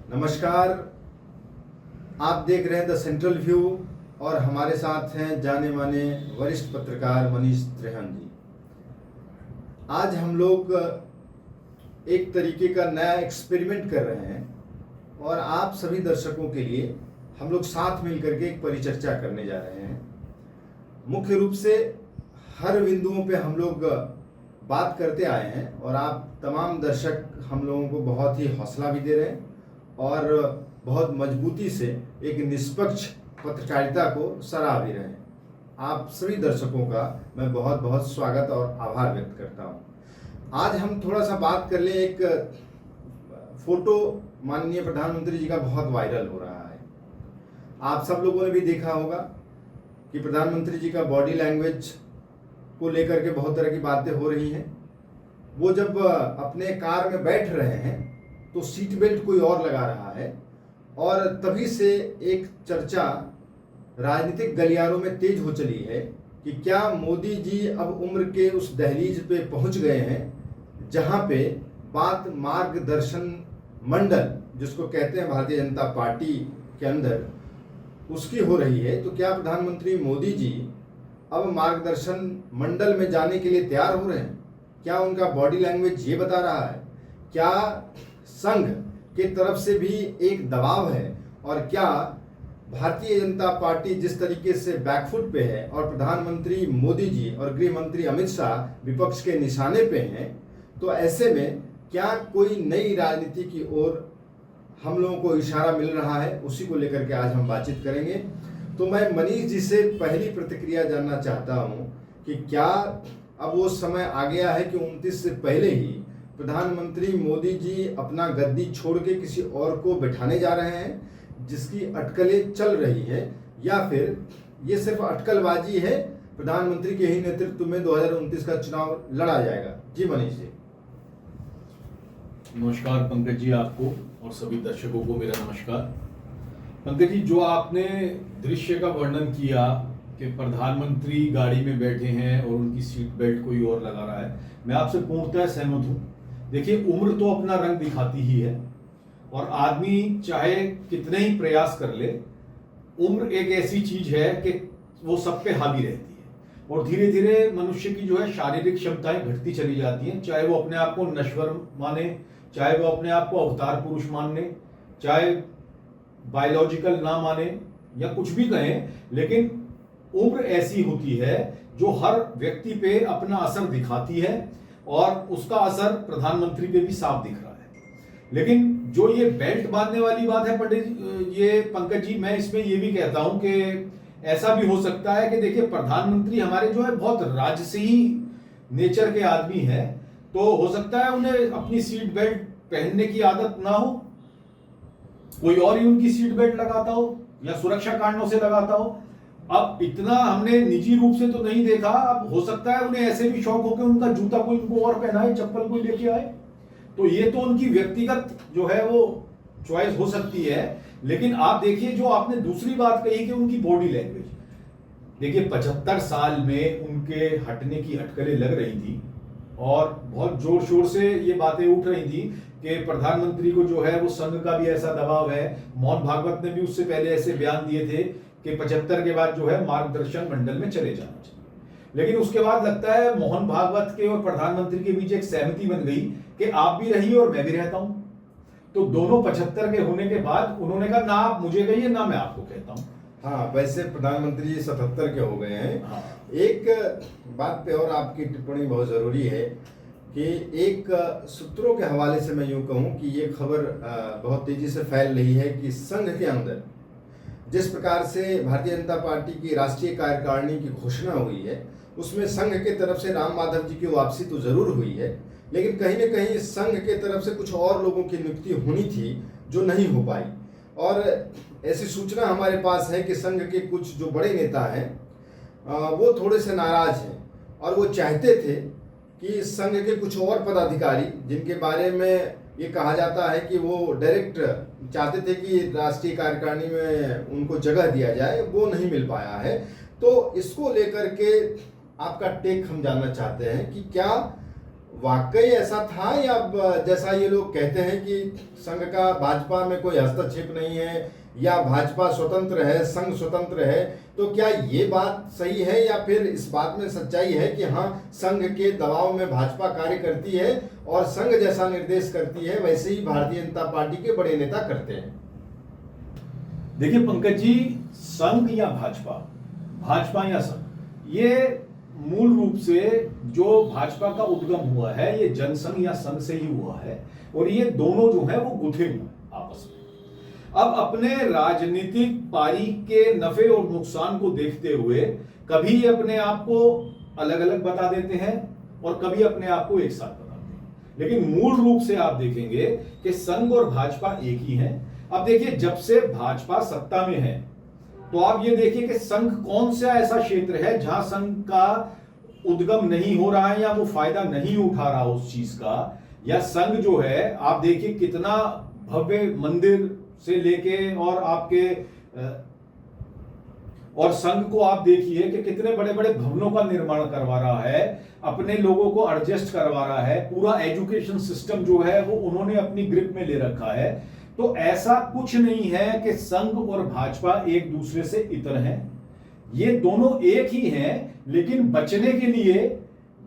नमस्कार। आप देख रहे हैं द सेंट्रल व्यू और हमारे साथ हैं जाने माने वरिष्ठ पत्रकार मनीष त्रेहन जी। आज हम लोग एक तरीके का नया एक्सपेरिमेंट कर रहे हैं और आप सभी दर्शकों के लिए हम लोग साथ मिलकर के एक परिचर्चा करने जा रहे हैं। मुख्य रूप से हर बिंदुओं पे हम लोग बात करते आए हैं और आप तमाम दर्शक हम लोगों को बहुत ही हौसला भी दे रहे हैं और बहुत मजबूती से एक निष्पक्ष पत्रकारिता को सराह भी रहे हैं। आप सभी दर्शकों का मैं बहुत बहुत स्वागत और आभार व्यक्त करता हूं। आज हम थोड़ा सा बात कर लें। एक फोटो माननीय प्रधानमंत्री जी का बहुत वायरल हो रहा है। आप सब लोगों ने भी देखा होगा कि प्रधानमंत्री जी का बॉडी लैंग्वेज को लेकर के बहुत तरह की बातें हो रही हैं। वो जब अपने कार में बैठ रहे हैं तो सीट बेल्ट कोई और लगा रहा है और तभी से एक चर्चा राजनीतिक गलियारों में तेज हो चली है कि क्या मोदी जी अब उम्र के उस दहलीज पे पहुंच गए हैं जहां पे बात मार्गदर्शन मंडल जिसको कहते हैं भारतीय जनता पार्टी के अंदर उसकी हो रही है। तो क्या प्रधानमंत्री मोदी जी अब मार्गदर्शन मंडल में जाने के लिए तैयार हो रहे हैं? क्या उनका बॉडी लैंग्वेज ये बता रहा है? क्या संघ की तरफ से भी एक दबाव है? और क्या भारतीय जनता पार्टी जिस तरीके से बैकफुट पे है और प्रधानमंत्री मोदी जी और गृह मंत्री अमित शाह विपक्ष के निशाने पे हैं, तो ऐसे में क्या कोई नई राजनीति की ओर हम लोगों को इशारा मिल रहा है? उसी को लेकर के आज हम बातचीत करेंगे। तो मैं मनीष जी से पहली प्रतिक्रिया जानना चाहता हूं कि क्या अब वो समय आ गया है कि 29 से पहले ही प्रधानमंत्री मोदी जी अपना गद्दी छोड़ के किसी और को बैठाने जा रहे हैं जिसकी अटकलें चल रही है, या फिर ये सिर्फ अटकलबाजी है, प्रधानमंत्री के ही नेतृत्व में 2029 का चुनाव लड़ा जाएगा? जी मनीष जी। नमस्कार पंकज जी, आपको और सभी दर्शकों को मेरा नमस्कार। पंकज जी, जो आपने दृश्य का वर्णन किया कि प्रधानमंत्री गाड़ी में बैठे हैं और उनकी सीट बेल्ट कोई और लगा रहा है, मैं आपसे पूर्णतः सहमत हूं। देखिए, उम्र तो अपना रंग दिखाती ही है और आदमी चाहे कितने ही प्रयास कर ले, उम्र एक ऐसी चीज है कि वो सब पे हावी रहती है और धीरे धीरे मनुष्य की जो है शारीरिक क्षमताएं घटती चली जाती हैं। चाहे वो अपने आप को नश्वर माने, चाहे वो अपने आप को अवतार पुरुष माने, चाहे बायोलॉजिकल ना माने या कुछ भी कहें, लेकिन उम्र ऐसी होती है जो हर व्यक्ति पे अपना असर दिखाती है और उसका असर प्रधानमंत्री पे भी साफ दिख रहा है। लेकिन जो ये बेल्ट बांधने वाली बात है पंकज जी, मैं इसमें ये भी कहता हूं कि ऐसा भी हो सकता है कि देखिए, प्रधानमंत्री हमारे जो है बहुत राजसी नेचर के आदमी हैं, तो हो सकता है उन्हें अपनी सीट बेल्ट पहनने की आदत ना हो, कोई और ही उनकी सीट बेल्ट लगाता हो या सुरक्षा कारणों से लगाता हो। अब इतना हमने निजी रूप से तो नहीं देखा, अब हो सकता है उन्हें ऐसे भी शौक हो कि उनका जूता कोई उनको और पहनाए, चप्पल कोई लेके आए, तो ये तो उनकी व्यक्तिगत जो है वो चॉइस हो सकती है। लेकिन आप देखिए, जो आपने दूसरी बात कही कि उनकी बॉडी लैंग्वेज, देखिए 75 साल में उनके हटने की अटकलें लग रही थी और बहुत जोर शोर से ये बातें उठ रही थी कि प्रधानमंत्री को जो है वो संघ का भी ऐसा दबाव है। मोहन भागवत ने भी उससे पहले ऐसे बयान दिए थे कि 75 के बाद जो है मार्गदर्शन मंडल में चले जाना चाहिए। लेकिन उसके बाद लगता है मोहन भागवत के और प्रधानमंत्री के बीच एक सहमति बन गई कि आप भी रहिए और मैं भी रहता हूं। तो दोनों 75 के होने के बाद उन्होंने कहा, ना आप मुझे कहिए ना मैं आपको कहता हूं। हाँ, वैसे प्रधानमंत्री जी 77 के हो गए हैं। हाँ। एक बात पे और आपकी टिप्पणी बहुत जरूरी है कि एक सूत्रों के हवाले से मैं यूं कहूं कि ये खबर बहुत तेजी से फैल रही है कि संघ के अंदर जिस प्रकार से भारतीय जनता पार्टी की राष्ट्रीय कार्यकारिणी की घोषणा हुई है, उसमें संघ के तरफ से राम माधव जी की वापसी तो जरूर हुई है, लेकिन कहीं न कहीं संघ के तरफ से कुछ और लोगों की नियुक्ति होनी थी जो नहीं हो पाई। और ऐसी सूचना हमारे पास है कि संघ के कुछ जो बड़े नेता हैं वो थोड़े से नाराज हैं और वो चाहते थे कि संघ के कुछ और पदाधिकारी जिनके बारे में ये कहा जाता है कि वो डायरेक्ट चाहते थे कि राष्ट्रीय कार्यकारिणी में उनको जगह दिया जाए, वो नहीं मिल पाया है। तो इसको लेकर के आपका टेक हम जानना चाहते हैं कि क्या वाकई ऐसा था या जैसा ये लोग कहते हैं कि संघ का भाजपा में कोई हस्तक्षेप नहीं है या भाजपा स्वतंत्र है, संघ स्वतंत्र है, तो क्या ये बात सही है या फिर इस बात में सच्चाई है कि हाँ, संघ के दबाव में भाजपा कार्य करती है और संघ जैसा निर्देश करती है वैसे ही भारतीय जनता पार्टी के बड़े नेता करते हैं? देखिए पंकज जी, संघ या भाजपा, भाजपा या संघ, ये मूल रूप से जो भाजपा का उद्गम हुआ है ये जनसंघ या संघ से ही हुआ है और ये दोनों जो है वो गुथे हुए हैं आपस में। अब अपने राजनीतिक पारी के नफे और नुकसान को देखते हुए कभी अपने आप को अलग अलग बता देते हैं और कभी अपने आप को एक साथ बताते हैं, लेकिन मूल रूप से आप देखेंगे कि संघ और भाजपा एक ही हैं। अब देखिए, जब से भाजपा सत्ता में है तो आप ये देखिए कि संघ कौन सा ऐसा क्षेत्र है जहां संघ का उद्गम नहीं हो रहा है या वो फायदा नहीं उठा रहा उस चीज का। या संघ जो है, आप देखिए कितना भव्य मंदिर से लेके और आपके और संघ को आप देखिए कि कितने बड़े बड़े भवनों का निर्माण करवा रहा है, अपने लोगों को एडजस्ट करवा रहा है, पूरा एजुकेशन सिस्टम जो है वो उन्होंने अपनी ग्रिप में ले रखा है। तो ऐसा कुछ नहीं है कि संघ और भाजपा एक दूसरे से इतर हैं, ये दोनों एक ही हैं। लेकिन बचने के लिए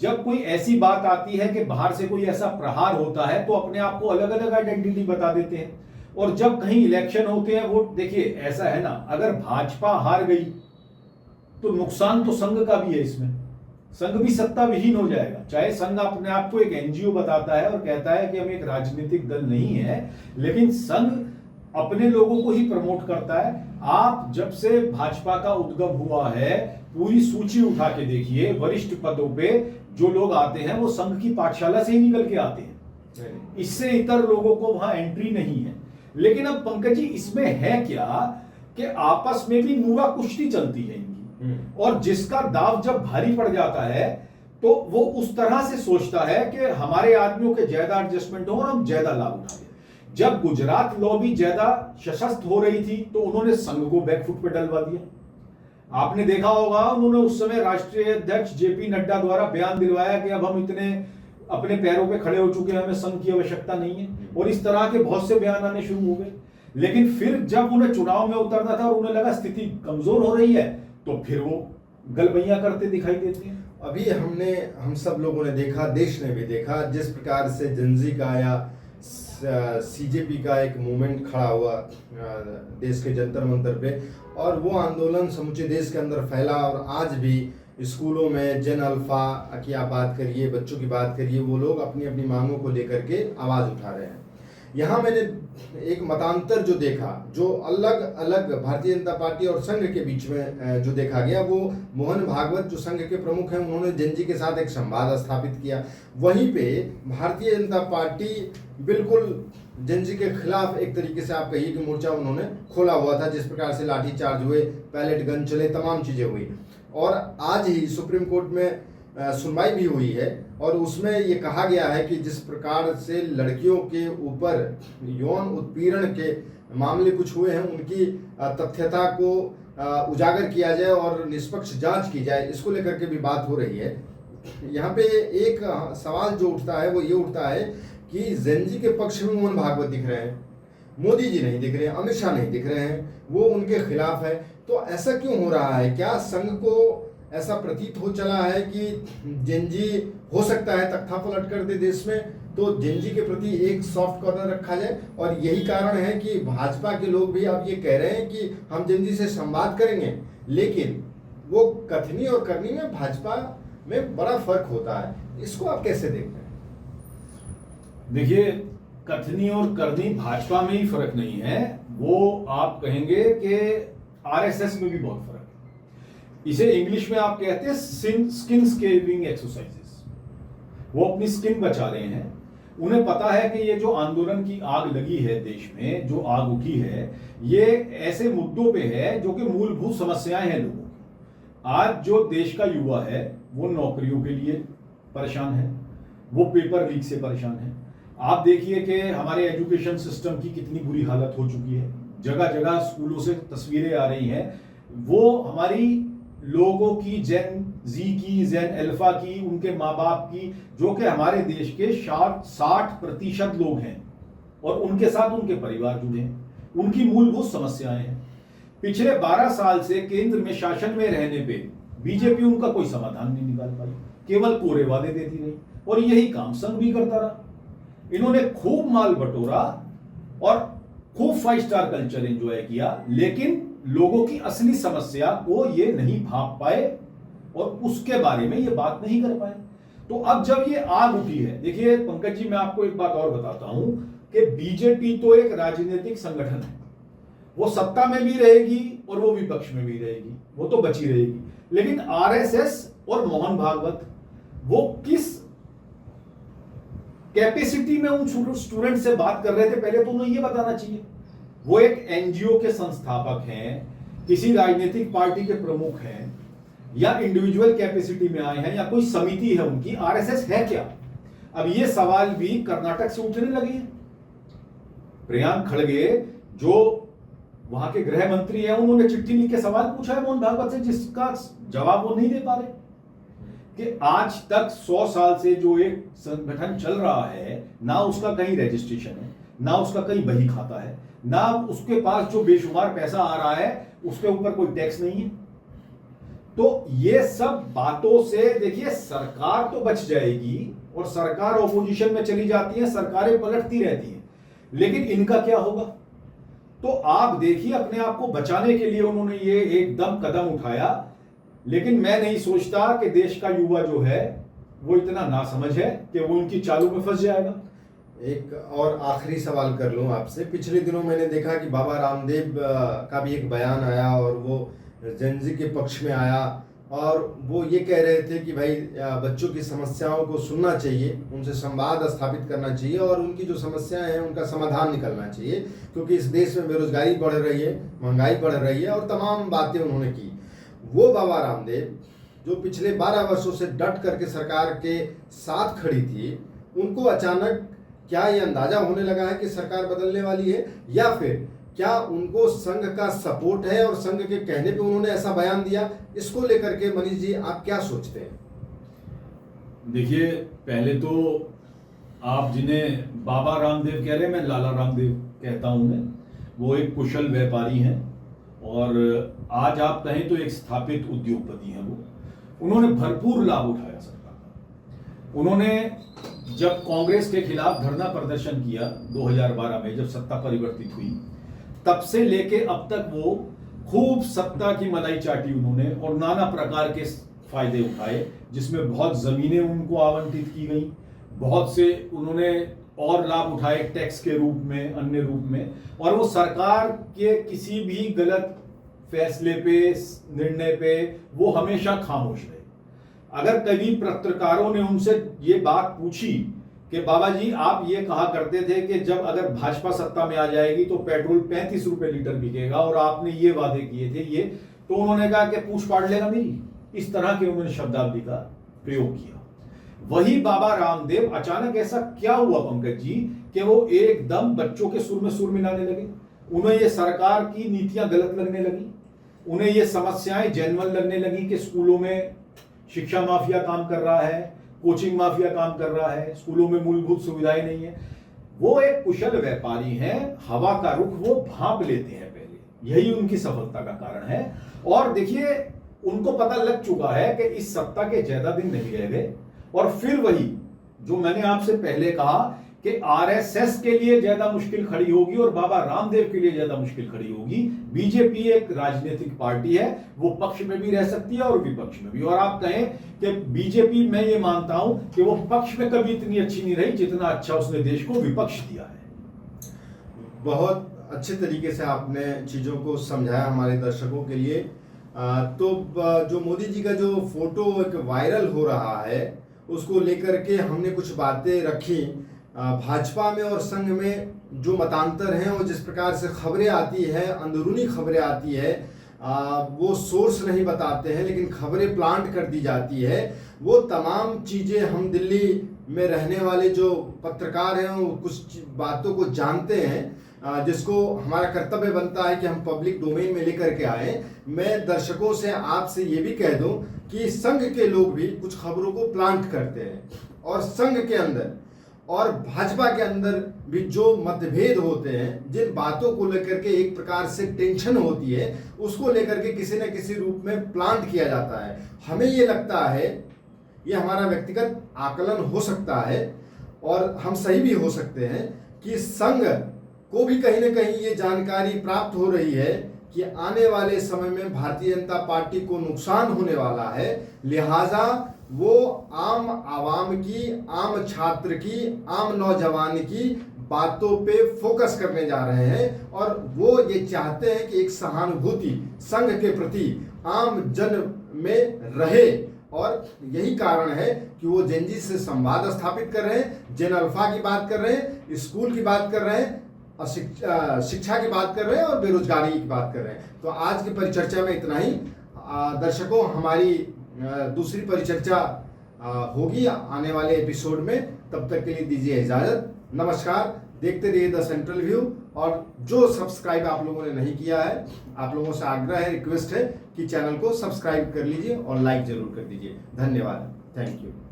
जब कोई ऐसी बात आती है कि बाहर से कोई ऐसा प्रहार होता है तो अपने आप को अलग अलग आइडेंटिटी बता देते हैं। और जब कहीं इलेक्शन होते हैं, वो देखिए ऐसा है ना, अगर भाजपा हार गई तो नुकसान तो संघ का भी है, इसमें संघ भी सत्ता विहीन हो जाएगा। चाहे संघ अपने आप को एक एनजीओ बताता है और कहता है कि हम एक राजनीतिक दल नहीं है, लेकिन संघ अपने लोगों को ही प्रमोट करता है। आप जब से भाजपा का उद्गम हुआ है, पूरी सूची उठा के देखिए, वरिष्ठ पदों पे जो लोग आते हैं वो संघ की पाठशाला से ही निकल के आते हैं, इससे इतर लोगों को वहां एंट्री नहीं है। लेकिन अब पंकज जी, इसमें है क्या कि आपस में भी नूरा कुश्ती चलती है इनकी, और जिसका दाव जब भारी पड़ जाता है तो वो उस तरह से सोचता है कि हमारे आदमियों के ज्यादा एडजस्टमेंट हो और हम ज्यादा लाभ उठा लें। जब गुजरात लॉबी ज्यादा सशक्त हो रही थी तो उन्होंने संघ को बैकफुट पे डलवा दिया। आपने देखा होगा, उन्होंने उस समय राष्ट्रीय अध्यक्ष जेपी नड्डा द्वारा बयान दिलवाया कि अब हम इतने अपने पैरों पे खड़े हो चुके हैं, हमें संघ की आवश्यकता नहीं है, और इस तरह के बहुत से बयान आने शुरू हो गए। लेकिन फिर जब उन्हें चुनाव में उतरना था और उन्हें लगा स्थिति कमजोर हो रही है तो फिर वो गलबैया करते दिखाई देते हैं। अभी हम सब लोगों ने देखा, देश ने भी देखा, जिस प्रकार से जनजी का या सीजेपी का एक मूवमेंट खड़ा हुआ देश के जंतर मंतर पे, और वो आंदोलन समूचे देश के अंदर फैला। और आज भी स्कूलों में जेन अल्फा की आप बात करिए, बच्चों की बात करिए, वो लोग अपनी अपनी मांगों को लेकर के आवाज़ उठा रहे हैं। यहाँ मैंने एक मतांतर जो देखा, जो अलग अलग भारतीय जनता पार्टी और संघ के बीच में जो देखा गया, वो मोहन भागवत जो संघ के प्रमुख हैं, उन्होंने जनजी के साथ एक संवाद स्थापित किया। वहीं पे भारतीय जनता पार्टी बिल्कुल जनजी के खिलाफ एक तरीके से आप कहिए कि मोर्चा उन्होंने खोला हुआ था। जिस प्रकार से लाठीचार्ज हुए, पैलेट गन चले, तमाम चीज़ें हुई। और आज ही सुप्रीम कोर्ट में सुनवाई भी हुई है और उसमें ये कहा गया है कि जिस प्रकार से लड़कियों के ऊपर यौन उत्पीड़न के मामले कुछ हुए हैं, उनकी तथ्यता को उजागर किया जाए और निष्पक्ष जांच की जाए, इसको लेकर के भी बात हो रही है। यहाँ पे एक सवाल जो उठता है वो ये उठता है कि जेनजी के पक्ष में मोहन भागवत दिख रहे हैं, मोदी जी नहीं दिख रहे हैं, अमित शाह नहीं दिख रहे हैं, वो उनके खिलाफ है। तो ऐसा क्यों हो रहा है? क्या संघ को ऐसा प्रतीत हो चला है कि जेनजी हो सकता है तख्ता पलट कर दे देश में, तो जेनजी के प्रति एक सॉफ्ट कॉर्नर रखा जाए? और यही कारण है कि भाजपा के लोग भी अब ये कह रहे हैं कि हम जेनजी से संवाद करेंगे, लेकिन वो कथनी और करनी में भाजपा में बड़ा फर्क होता है। इसको आप कैसे देखते हैं? देखिए, कथनी और करनी भाजपा में ही फर्क नहीं है, वो आप कहेंगे कि आरएसएस में भी बहुत फर्क है। इसे इंग्लिश में आप कहते हैं स्किन स्केविंग एक्सरसाइजेस। वो अपनी स्किन बचा रहे हैं। उन्हें पता है कि ये जो आंदोलन की आग लगी है देश में, जो आग उठी है, ये ऐसे मुद्दों पे है जो कि मूलभूत समस्याएं हैं लोगों की। आज जो देश का युवा है वो नौकरियों के लिए परेशान है, वो पेपर लीक से परेशान है। आप देखिए कि हमारे एजुकेशन सिस्टम की कितनी बुरी हालत हो चुकी है। जगह जगह स्कूलों से तस्वीरें आ रही हैं। वो हमारी लोगों की, जेन जी की, जेन अल्फा की, उनके माँ बाप की, जो कि हमारे देश के 60% लोग हैं और उनके साथ उनके परिवार जुड़े हैं, उनकी मूलभूत समस्याएं हैं। पिछले 12 साल से केंद्र में शासन में रहने पे बीजेपी उनका कोई समाधान नहीं निकाल पाई, केवल कोरे वादे देती रही और यही काम संघ भी करता रहा। इन्होंने खूब माल बटोरा और खूब 5 स्टार कल्चर एंजॉय किया, लेकिन लोगों की असली समस्या को ये नहीं भांप पाए और उसके बारे में ये बात नहीं कर पाए। तो अब जब ये आग उठी है, देखिए पंकज जी, मैं आपको एक बात और बताता हूं कि बीजेपी तो एक राजनीतिक संगठन है, वो सत्ता में भी रहेगी और वो विपक्ष में भी रहेगी, वो तो बची रहेगी। लेकिन आरएसएस और मोहन भागवत वो किस कैपेसिटी में उन स्टूडेंट से बात कर रहे थे, पहले तो उन्हें यह बताना चाहिए। वो एक एनजीओ के संस्थापक हैं, किसी राजनीतिक पार्टी के प्रमुख हैं, या इंडिविजुअल कैपेसिटी में आए हैं, या कोई समिति है उनकी, आरएसएस है क्या? अब ये सवाल भी कर्नाटक से उठने लगे हैं। प्रियांक खड़गे जो वहां के गृह मंत्री हैं, उन्होंने चिट्ठी लिख के सवाल पूछा है मोहन भागवत से, जिसका जवाब वो नहीं दे पा रहे कि आज तक 100 साल से जो एक संगठन चल रहा है, ना उसका कहीं रजिस्ट्रेशन है, ना उसका कहीं बही खाता है, ना उसके पास जो बेशुमार पैसा आ रहा है उसके ऊपर कोई टैक्स नहीं है। तो ये सब बातों से देखिए सरकार तो बच जाएगी और सरकार ऑपोजिशन में चली जाती है, सरकारें पलटती रहती हैं, लेकिन इनका क्या होगा? तो आप देखिए अपने आप को बचाने के लिए उन्होंने ये एकदम कदम उठाया, लेकिन मैं नहीं सोचता कि देश का युवा जो है वो इतना नासमझ है कि वो इनकी चालों में फंस जाएगा। एक और आखिरी सवाल कर लूं आपसे। पिछले दिनों मैंने देखा कि बाबा रामदेव का भी एक बयान आया और वो जेनजी के पक्ष में आया और वो ये कह रहे थे कि भाई बच्चों की समस्याओं को सुनना चाहिए, उनसे संवाद स्थापित करना चाहिए और उनकी जो समस्याएं हैं उनका समाधान निकलना चाहिए, क्योंकि इस देश में बेरोजगारी बढ़ रही है, महंगाई बढ़ रही है और तमाम बातें उन्होंने की। वो बाबा रामदेव जो पिछले 12 वर्षों से डट करके सरकार के साथ खड़ी थी, उनको अचानक क्या ये अंदाजा होने लगा है कि सरकार बदलने वाली है, या फिर क्या उनको संघ का सपोर्ट है और संघ के कहने पे उन्होंने ऐसा बयान दिया? इसको लेकर के मनीष जी आप क्या सोचते हैं? देखिए, पहले तो आप जिन्हें बाबा रामदेव कह रहे हैं, मैं लाला रामदेव कहता हूं उन्हें। वो एक कुशल व्यापारी हैं और आज आप कहें तो एक स्थापित उद्योगपति हैं। वो उन्होंने भरपूर लाभ उठाया सरकार का। उन्होंने जब कांग्रेस के खिलाफ धरना प्रदर्शन किया 2012 में, जब सत्ता परिवर्तित हुई, तब से लेके अब तक वो खूब सत्ता की मलाई चाटी उन्होंने और नाना प्रकार के फायदे उठाए, जिसमें बहुत जमीनें उनको आवंटित की गई, बहुत से उन्होंने और लाभ उठाए टैक्स के रूप में, अन्य रूप में, और वो सरकार के किसी भी गलत फैसले पे, निर्णय पे वो हमेशा खामोश रहे। अगर कभी पत्रकारों ने उनसे ये बात पूछी कि बाबा जी आप ये कहा करते थे कि जब अगर भाजपा सत्ता में आ जाएगी तो पेट्रोल 35 रुपए लीटर बिकेगा और आपने ये वादे किए थे ये, तो उन्होंने कहा कि पूछ पाड़ लेगा मेरी। इस तरह के उन्होंने शब्दावली का प्रयोग किया। वही बाबा रामदेव अचानक ऐसा क्या हुआ पंकज जी कि वो एकदम बच्चों के सुर में सुर मिलाने लगे? उन्हें ये सरकार की नीतियां गलत लगने लगी, उन्हें ये समस्याएं जेन्युइन लगने लगी कि स्कूलों में शिक्षा माफिया काम कर रहा है, कोचिंग माफिया काम कर रहा है, स्कूलों में मूलभूत सुविधाएं नहीं है। वो एक कुशल व्यापारी हैं, हवा का रुख वो भांप लेते हैं पहले, यही उनकी सफलता का कारण है। और देखिए उनको पता लग चुका है कि इस सत्ता के ज्यादा दिन नहीं रह गए, और फिर वही जो मैंने आपसे पहले कहा कि आरएसएस के लिए ज्यादा मुश्किल खड़ी होगी और बाबा रामदेव के लिए ज्यादा मुश्किल खड़ी होगी। बीजेपी एक राजनीतिक पार्टी है, वो पक्ष में भी रह सकती है और विपक्ष में भी। और आप कहें कि बीजेपी, मैं ये मानता हूं कि वो पक्ष में कभी इतनी अच्छी नहीं रही जितना अच्छा उसने देश को विपक्ष दिया है। बहुत अच्छे तरीके से आपने चीजों को समझाया हमारे दर्शकों के लिए। तो जो मोदी जी का जो फोटो एक वायरल हो रहा है, उसको लेकर के हमने कुछ बातें रखी। भाजपा में और संघ में जो मतांतर हैं और जिस प्रकार से खबरें आती है, अंदरूनी खबरें आती है, वो सोर्स नहीं बताते हैं लेकिन खबरें प्लांट कर दी जाती है, वो तमाम चीज़ें हम दिल्ली में रहने वाले जो पत्रकार हैं वो कुछ बातों को जानते हैं। जिसको हमारा कर्तव्य बनता है कि हम पब्लिक डोमेन में लेकर के आए, मैं दर्शकों से आपसे ये भी कह दूं कि संघ के लोग भी कुछ खबरों को प्लांट करते हैं और संघ के अंदर और भाजपा के अंदर भी जो मतभेद होते हैं, जिन बातों को लेकर के एक प्रकार से टेंशन होती है, उसको लेकर के किसी न किसी रूप में प्लांट किया जाता है। हमें ये लगता है, ये हमारा व्यक्तिगत आकलन हो सकता है और हम सही भी हो सकते हैं कि संघ को भी कहीं ना कहीं ये जानकारी प्राप्त हो रही है कि आने वाले समय में भारतीय जनता पार्टी को नुकसान होने वाला है, लिहाजा वो आम आवाम की, आम छात्र की, आम नौजवान की बातों पे फोकस करने जा रहे हैं और वो ये चाहते हैं कि एक सहानुभूति संघ के प्रति आम जन में रहे और यही कारण है कि वो जेनजी से संवाद स्थापित कर रहे हैं, जेन अल्फा की बात कर रहे हैं, स्कूल की बात कर रहे हैं, शिक्षा की बात कर रहे हैं और बेरोजगारी की बात कर रहे हैं। तो आज की परिचर्चा में इतना ही। दर्शकों, हमारी दूसरी परिचर्चा होगी आने वाले एपिसोड में। तब तक के लिए दीजिए इजाजत। नमस्कार। देखते रहिए द सेंट्रल व्यू और जो सब्सक्राइब आप लोगों ने नहीं किया है, आप लोगों से आग्रह है, रिक्वेस्ट है कि चैनल को सब्सक्राइब कर लीजिए और लाइक जरूर कर दीजिए। धन्यवाद। Thank you.